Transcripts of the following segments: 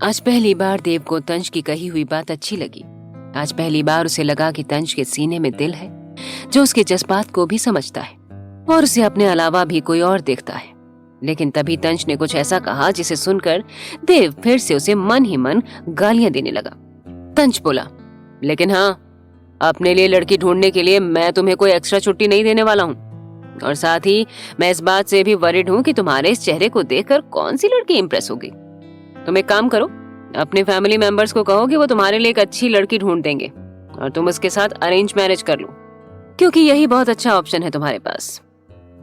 आज पहली बार देव को तंज की कही हुई बात अच्छी लगी। आज पहली बार उसे लगा कि तंज के सीने में दिल है जो उसके जज्बात को भी समझता है और उसे अपने अलावा भी कोई और देखता है। लेकिन तभी तंज ने कुछ ऐसा कहा जिसे सुनकर देव फिर से उसे मन ही मन गालियां देने लगा। तंज बोला, लेकिन हाँ, अपने लिए लड़की ढूंढने के लिए मैं तुम्हें कोई एक्स्ट्रा छुट्टी नहीं देने वाला हूँ। और साथ ही मैं इस बात से भी वरिड हूँ कि तुम्हारे इस चेहरे को देखकर कौन सी लड़की इंप्रेस होगी। तुम एक काम करो, अपने फैमिली मेंबर्स को कहो कि वो तुम्हारे लिए एक अच्छी लड़की ढूंढ देंगे और तुम उसके साथ अरेंज मैरिज कर लो, क्योंकि यही बहुत अच्छा ऑप्शन है तुम्हारे पास।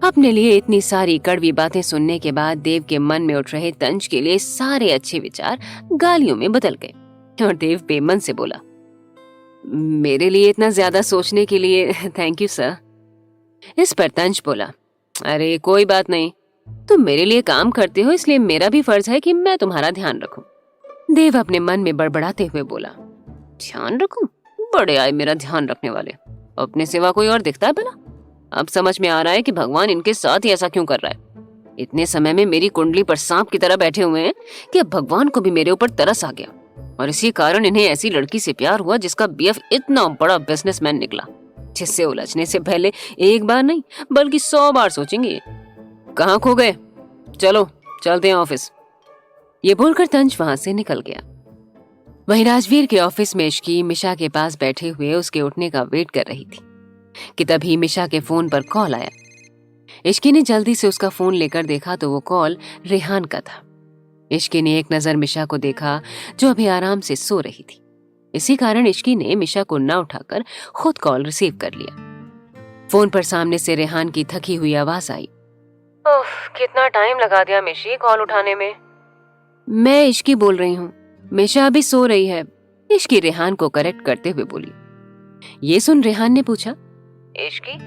अपने लिए इतनी सारी कड़वी बातें सुनने के बाद देव के मन में उठ रहे तंज के लिए सारे अच्छे विचार गालियों में बदल गए और देव बेमन से बोला, मेरे लिए इतना ज्यादा सोचने के लिए थैंक यू सर। इस पर तंज बोला, अरे कोई बात नहीं, तुम मेरे लिए काम करते हो इसलिए मेरा भी फर्ज है कि मैं तुम्हारा ध्यान रखूं। देव अपने मन में बड़बड़ाते हुए बोला, ध्यान रखूं? बड़े आए मेरा ध्यान रखने वाले, अपने सिवा कोई और दिखता है भला? अब समझ में आ रहा है कि भगवान इनके साथ ही ऐसा क्यों कर रहा है। इतने समय में मेरी कुंडली पर सांप की तरह बैठे हुए हैं कि अब भगवान को भी मेरे ऊपर तरस आ गया और इसी कारण इन्हें ऐसी लड़की से प्यार हुआ जिसका बीएफ इतना बड़ा बिजनेसमैन निकला, जिससे उलझने से पहले एक बार नहीं बल्कि 100 बार सोचेंगे। कहाँ खो गए? चलो चलते हैं ऑफिस। ये बोलकर तंज वहां से निकल गया। वहीं राजवीर के ऑफिस में इश्की मिशा के पास बैठे हुए उसके उठने का वेट कर रही थी कि तभी मिशा के फोन पर कॉल आया। इश्की ने जल्दी से उसका फोन लेकर देखा तो वो कॉल रेहान का था। इश्की ने एक नजर मिशा को देखा जो अभी आराम से सो रही थी। इसी कारण इश्की ने मिशा को न उठाकर खुद कॉल रिसीव कर लिया। फोन पर सामने से रेहान की थकी हुई आवाज आई, ओह, कितना टाइम लगा दिया मिशी कॉल उठाने में। मैं इश्की बोल रही हूँ, मिशा अभी सो रही है, इश्की रेहान को करेक्ट करते हुए बोली। ये सुन रेहान ने पूछा, इश्की,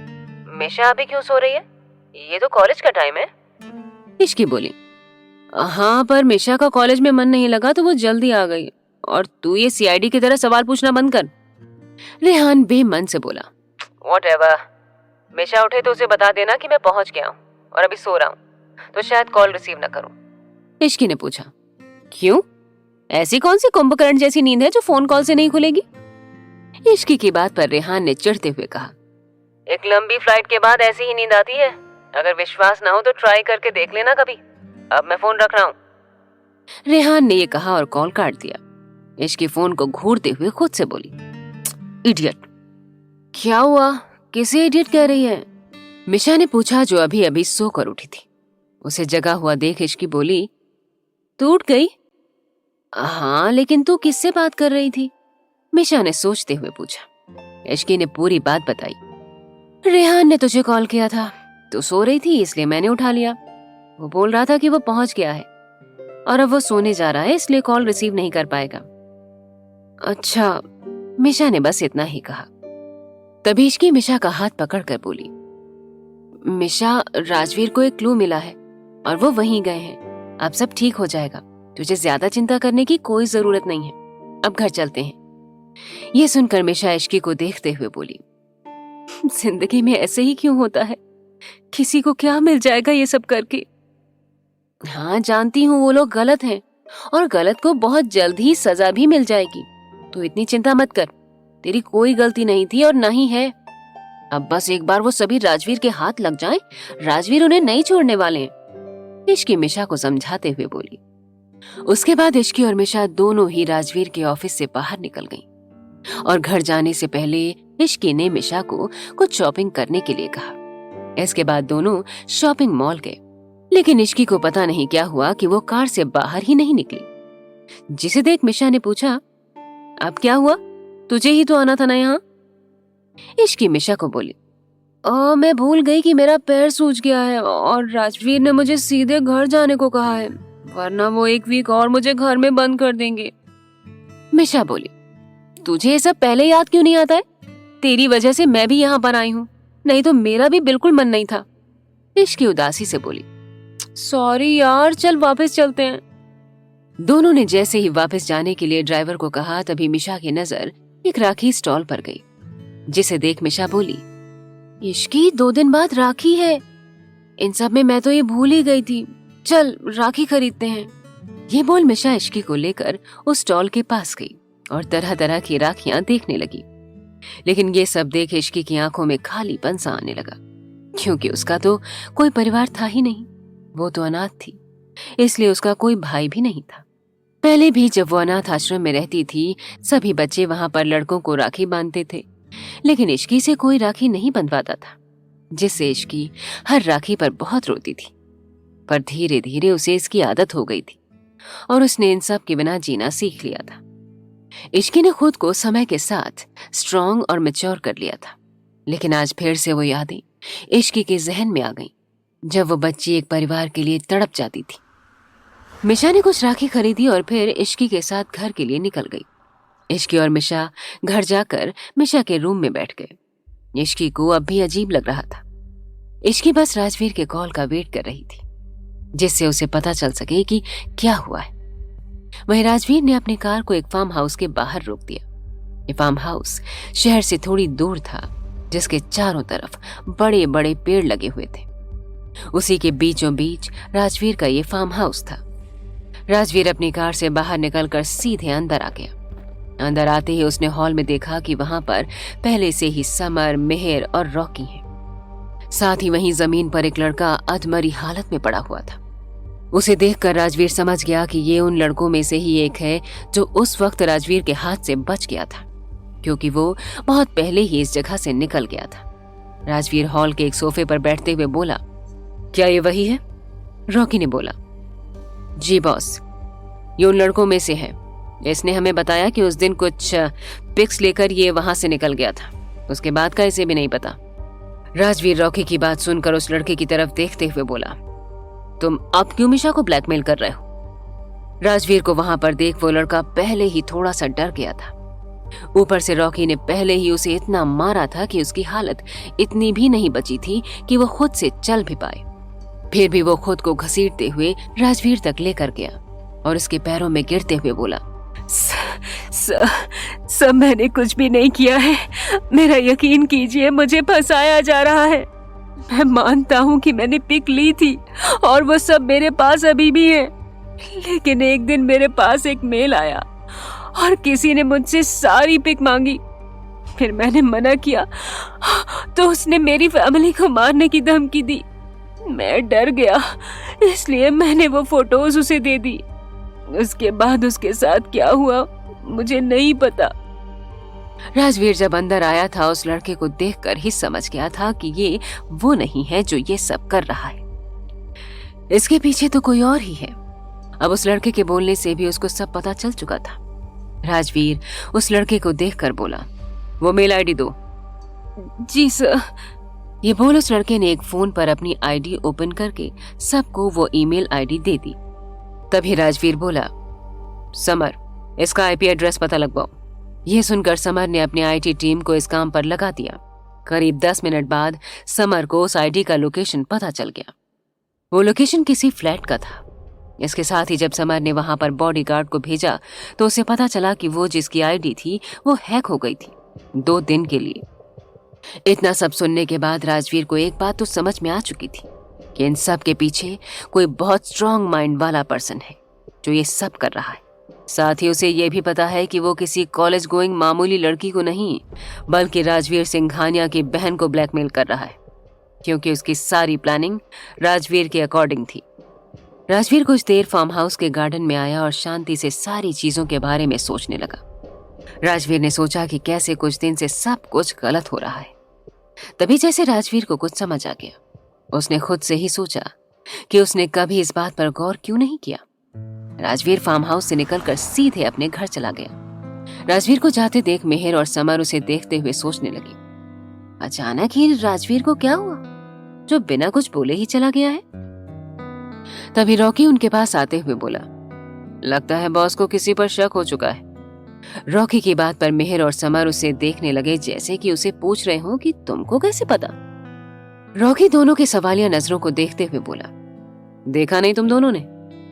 मिशा अभी क्यों सो रही है? ये तो कॉलेज का टाइम है। इश्की बोली, हाँ, पर मिशा का कॉलेज में मन नहीं लगा तो वो जल्दी आ गई, और तू ये सीआईडी की तरह सवाल पूछना बंद कर। रेहान बेमन से बोला, व्हाटएवर, मिशा उठे तो उसे बता देना कि मैं पहुंच गया हूँ और अभी सो रहा हूँ, तो शायद कॉल रिसीव न करूं। इश्की ने पूछा, क्यों? ऐसी कौन सी कुंभकर्ण जैसी नींद है जो फोन कॉल से नहीं खुलेगी? इश्की की बात पर रेहान ने चिढ़ते हुए कहा, एक लंबी फ्लाइट के बाद ऐसी ही नींद आती है। अगर विश्वास ना हो तो ट्राई करके देख लेना कभी। अब मैं फोन रख रहा हूँ। रेहान ने ये कहा और कॉल काट दिया। इश्की फोन को घूरते हुए खुद से बोली, इडियट। क्या हुआ? किसे इडियट कह रही है? मिशा ने पूछा जो अभी अभी सोकर उठी थी। उसे जगा हुआ देख इश्की बोली, तू उठ गई? हाँ, लेकिन तू किससे बात कर रही थी? मिशा ने सोचते हुए पूछा। इश्की ने पूरी बात बताई। रेहान ने तुझे कॉल किया था, तू सो रही थी इसलिए मैंने उठा लिया। वो बोल रहा था कि वो पहुंच गया है और अब वो सोने जा रहा है इसलिए कॉल रिसीव नहीं कर पाएगा। अच्छा, मिशा ने बस इतना ही कहा। तभी इश्की मिशा का हाथ पकड़कर बोली, मिशा, राजवीर को एक क्लू मिला है और वो वहीं गए हैं। अब सब ठीक हो जाएगा, तुझे ज्यादा चिंता करने की कोई जरूरत नहीं है। अब घर चलते हैं। ये सुनकर मिशा इश्की को देखते हुए बोली, जिंदगी में ऐसे ही क्यों होता है? किसी को क्या मिल जाएगा ये सब करके? हाँ, जानती हूँ वो लोग गलत हैं और गलत को बहुत जल्द ही सजा भी मिल जाएगी। तो इतनी चिंता मत कर, तेरी कोई गलती नहीं थी और ना ही है। अब बस एक बार वो सभी राजवीर के हाथ लग जाएं, राजवीर उन्हें नहीं छोड़ने वाले हैं। इश्की मिशा को समझाते हुए बोली। उसके बाद इश्की और मिशा दोनों ही राजवीर के ऑफिस से बाहर निकल गईं और घर जाने से पहले इश्की ने मिशा को कुछ शॉपिंग करने के लिए कहा। इसके बाद दोनों शॉपिंग मॉल गए, लेकिन इश्की को पता नहीं क्या हुआ कि वो कार से बाहर ही नहीं निकली, जिसे देख मिशा ने पूछा, अब क्या हुआ? तुझे ही तो आना था ना यहाँ। इश्की मिशा को बोली, मैं भूल गई कि मेरा पैर सूज गया है और राजवीर ने मुझे सीधे घर जाने को कहा है, वरना वो 1 वीक और मुझे घर में बंद कर देंगे। मिशा बोली, तुझे ये सब पहले याद क्यों नहीं आता है? तेरी वजह से मैं भी यहाँ पर आई हूँ, नहीं तो मेरा भी बिल्कुल मन नहीं था। इश्की उदासी से बोली, सॉरी यार, चल वापस चलते हैं। दोनों ने जैसे ही वापस जाने के लिए ड्राइवर को कहा तभी मिशा की नजर एक राखी स्टॉल पर गई, जिसे देख मिशा बोली, इश्की, 2 दिन बाद राखी है। इन सब में मैं तो ये भूल ही गई थी, चल राखी खरीदते हैं। ये बोल मिशा इश्की को लेकर उस स्टॉल के पास गई और तरह तरह की राखियां देखने लगी। लेकिन ये सब देख इश्की की आंखों में खालीपन सा आने लगा, क्योंकि उसका तो कोई परिवार था ही नहीं। वो तो अनाथ थी, इसलिए उसका कोई भाई भी नहीं था। पहले भी जब वो अनाथ आश्रम में रहती थी, सभी बच्चे वहां पर लड़कों को राखी बांधते थे, लेकिन इश्की से कोई राखी नहीं बंधवाता था, जिससे इश्की हर राखी पर बहुत रोती थी। पर धीरे धीरे उसे इसकी आदत हो गई थी और उसने इन सब के बिना जीना सीख लिया था। इश्की ने खुद को समय के साथ स्ट्रांग और मैच्योर कर लिया था, लेकिन आज फिर से वो यादें इश्की के जहन में आ गईं, जब वो बच्ची एक परिवार के लिए तड़प जाती थी। मिशा ने कुछ राखी खरीदी और फिर इश्की के साथ घर के लिए निकल गई। इश्की और मिशा घर जाकर मिशा के रूम में बैठ गए। इश्की को अब भी अजीब लग रहा था। इश्की बस राजवीर के कॉल का वेट कर रही थी, जिससे उसे पता चल सके कि क्या हुआ है। वहीं राजवीर ने अपनी कार को एक फार्म हाउस के बाहर रोक दिया। ये फार्म हाउस शहर से थोड़ी दूर था, जिसके चारों तरफ बड़े बड़े पेड़ लगे हुए थे। उसी के बीचों बीच राजवीर का ये फार्म हाउस था। राजवीर अपनी कार से बाहर निकलकर सीधे अंदर आ गया। अंदर आते ही उसने हॉल में देखा कि वहां पर पहले से ही समर, मेहर और रॉकी हैं। साथ ही वहीं जमीन पर एक लड़का अधमरी हालत में पड़ा हुआ था। उसे देखकर राजवीर समझ गया कि ये उन लड़कों में से ही एक है जो उस वक्त राजवीर के हाथ से बच गया था, क्योंकि वो बहुत पहले ही इस जगह से निकल गया था। राजवीर हॉल के एक सोफे पर बैठते हुए बोला, क्या ये वही है? रॉकी ने बोला, जी बॉस, ये उन लड़कों में से है। इसने हमें बताया कि उस दिन कुछ पिक्स लेकर ये वहां से निकल गया था, उसके बाद का इसे भी नहीं पता। राजवीर रॉकी की बात सुनकर उस लड़के की तरफ देखते हुए बोला, तुम अब क्यों मिशा को ब्लैकमेल कर रहे हो? राजवीर को वहां पर देख वो लड़का पहले ही थोड़ा सा डर गया था। ऊपर से रॉकी ने पहले ही उसे इतना मारा था कि उसकी हालत इतनी भी नहीं बची थी कि वो खुद से चल भी पाए। फिर भी वो खुद को घसीटते हुए राजवीर तक लेकर गया और उसके पैरों में गिरते हुए बोला, सर मैंने कुछ भी नहीं किया है, मेरा यकीन कीजिए, मुझे फंसाया जा रहा है। मैं मानता हूँ कि मैंने पिक ली थी और वो सब मेरे पास अभी भी है, लेकिन एक दिन मेरे पास एक मेल आया और किसी ने मुझसे सारी पिक मांगी। फिर मैंने मना किया तो उसने मेरी फैमिली को मारने की धमकी दी। मैं डर गया, इसलिए मैंने वो फोटोज उसे दे दी। उसके बाद उसके साथ क्या हुआ मुझे नहीं पता। राजवीर जब अंदर आया था, उस लड़के को देखकर ही समझ गया था कि ये वो नहीं है जो ये सब कर रहा है। इसके पीछे तो कोई और ही है। अब उस लड़के के बोलने से भी उसको सब पता चल चुका था। राजवीर उस लड़के को देखकर बोला, वो मेल आईडी दो। जी सर। ये बोल उस लड़के ने एक फोन पर अपनी आईडी ओपन करके सबको वो ईमेल आईडी दे दी। तभी राजवीर बोला, समर, इसका आईपी एड्रेस पता लगवाओ। यह सुनकर समर ने अपनी आईटी टीम को इस काम पर लगा दिया। करीब 10 मिनट बाद समर को उस आईडी का लोकेशन पता चल गया। वो लोकेशन किसी फ्लैट का था। इसके साथ ही जब समर ने वहां पर बॉडीगार्ड को भेजा तो उसे पता चला कि वो जिसकी आईडी थी वो हैक हो गई थी 2 दिन के लिए। इतना सब सुनने के बाद राजवीर को एक बात तो समझ में आ चुकी थी कि इन सब के पीछे कोई बहुत स्ट्रांग माइंड वाला पर्सन है जो ये सब कर रहा है। साथ ही उसे ये भी पता है कि वो किसी कॉलेज गोइंग मामूली लड़की को नहीं, बल्कि राजवीर सिंघानिया की बहन को ब्लैकमेल कर रहा है, क्योंकि उसकी सारी प्लानिंग राजवीर के अकॉर्डिंग थी। राजवीर कुछ देर फार्म हाउस के गार्डन में आया और शांति से सारी चीजों के बारे में सोचने लगा। राजवीर ने सोचा कि कैसे कुछ दिन से सब कुछ गलत हो रहा है। तभी जैसे राजवीर को कुछ समझ आ गया। उसने खुद से ही सोचा कि उसने कभी इस बात पर गौर क्यों नहीं किया। राजवीर फार्म हाउस से निकलकर सीधे अपने घर चला गया। राजवीर को जाते देख मेहर और समर उसे देखते हुए सोचने लगे, अचानक ही राजवीर को क्या हुआ जो बिना कुछ बोले ही चला गया है। तभी रॉकी उनके पास आते हुए बोला, लगता है बॉस को किसी पर शक हो चुका है। रॉकी की बात पर मेहर और समर उसे देखने लगे जैसे कि उसे पूछ रहे हो कि तुमको कैसे पता। रॉकी दोनों के सवालिया नजरों को देखते हुए बोला, देखा नहीं तुम दोनों ने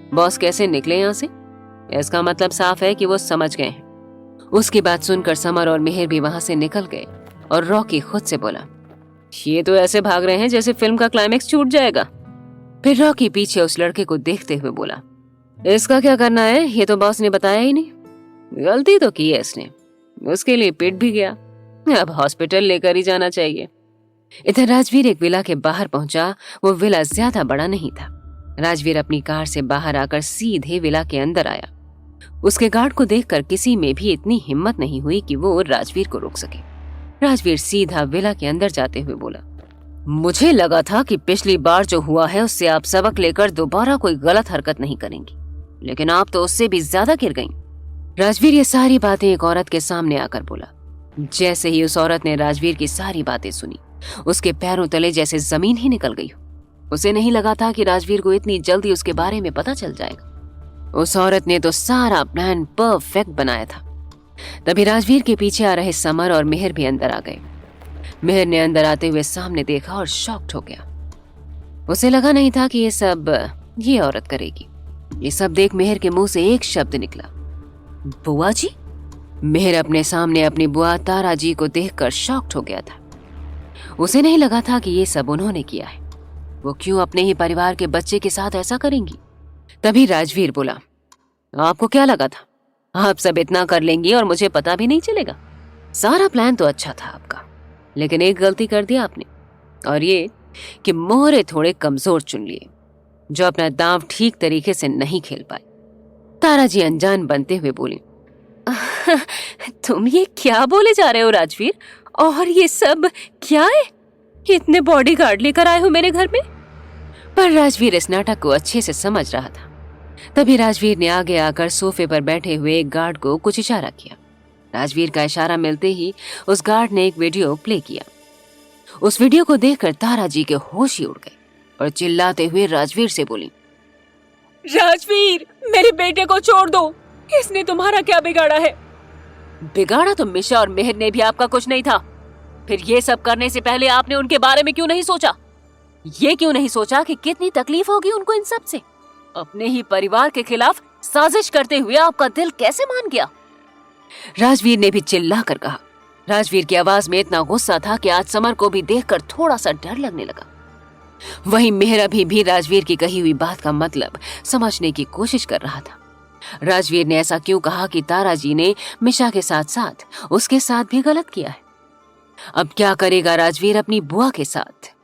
बॉस कैसे निकले यहां से? इसका मतलब साफ है कि वो समझ गए हैं। उसकी बात सुनकर समर और मेहर भी वहां से निकल गए और रॉकी खुद से बोला, ये तो ऐसे भाग रहे हैं जैसे फिल्म का क्लाइमेक्स छूट जाएगा। फिर रॉकी पीछे उस लड़के को देखते हुए बोला, इसका क्या करना है, ये तो बॉस ने बताया ही नहीं। गलती तो की है इसने, उसके लिए पिट भी गया, अब हॉस्पिटल लेकर ही जाना चाहिए। इधर राजवीर एक विला के बाहर पहुंचा। वो विला ज्यादा बड़ा नहीं था। राजवीर अपनी कार से बाहर आकर सीधे विला के अंदर आया। उसके गार्ड को देखकर किसी में भी इतनी हिम्मत नहीं हुई कि वो राजवीर को रोक सके। राजवीर सीधा विला के अंदर जाते हुए बोला, मुझे लगा था कि पिछली बार जो हुआ है उससे आप सबक लेकर दोबारा कोई गलत हरकत नहीं करेंगी, लेकिन आप तो उससे भी ज्यादा गिर गईं। राजवीर ये सारी बातें एक औरत के सामने आकर बोला। जैसे ही उस औरत ने राजवीर की सारी बातें सुनी, उसके पैरों तले जैसे जमीन ही निकल गई हो। उसे नहीं लगा था कि राजवीर को इतनी जल्दी उसके बारे में पता चल जाएगा। उस औरत ने तो सारा प्लान परफेक्ट बनाया था। तभी राजवीर के पीछे आ रहे समर और मेहर भी अंदर आ गए। मेहर ने अंदर आते हुए सामने देखा और शॉक्ड हो गया। उसे लगा नहीं था कि ये औरत करेगी। ये सब देख मेहर के मुंह से एक शब्द निकला, बुआ जी। मेहर अपने सामने अपनी बुआ तारा जी को देखकर शॉक्ड हो गया था। उसे नहीं लगा था कि ये सब उन्होंने किया है। वो क्यों अपने ही परिवार के बच्चे के साथ ऐसा करेंगी। तभी राजवीर बोला, आपको क्या लगा था आप सब इतना कर लेंगी और मुझे पता भी नहीं चलेगा? सारा प्लान तो अच्छा था आपका, लेकिन एक गलती कर दी आपने, और ये कि मोहरे थोड़े कमजोर चुन लिए जो अपना दांव ठीक तरीके से नहीं खेल पाए। तारा जी अनजान बनते हुए बोली, तुम ये क्या बोले जा रहे हो राजवीर? और ये सब क्या है? इतने बॉडीगार्ड लेकर आए हो मेरे घर में? पर राजवीर इस नाटक को अच्छे से समझ रहा था। तभी राजवीर ने आगे आकर सोफे पर बैठे हुए एक गार्ड को कुछ इशारा किया। राजवीर का इशारा मिलते ही उस गार्ड ने एक वीडियो प्ले किया। उस वीडियो को देखकर तारा जी के होश ही उड़ गए और चिल्लाते हुए राजवीर से बोली, राजवीर, मेरे बेटे को छोड़ दो, इसने तुम्हारा क्या बिगाड़ा है? बिगाड़ा तो मिशा और मेहर ने भी आपका कुछ नहीं था। फिर ये सब करने से पहले आपने उनके बारे में क्यों नहीं सोचा? ये क्यों नहीं सोचा कि कितनी तकलीफ होगी उनको इन सब से? अपने ही परिवार के खिलाफ साजिश करते हुए आपका दिल कैसे मान गया? राजवीर ने भी चिल्ला कर कहा। राजवीर की आवाज में इतना गुस्सा था कि आज समर को भी देखकर थोड़ा सा डर लगने लगा। वहीं मेहर अभी भी राजवीर की कही हुई बात का मतलब समझने की कोशिश कर रहा था। राजवीर ने ऐसा क्यों कहा कि तारा जी ने मिशा के साथ साथ उसके साथ भी गलत किया है? अब क्या करेगा राजवीर अपनी बुआ के साथ?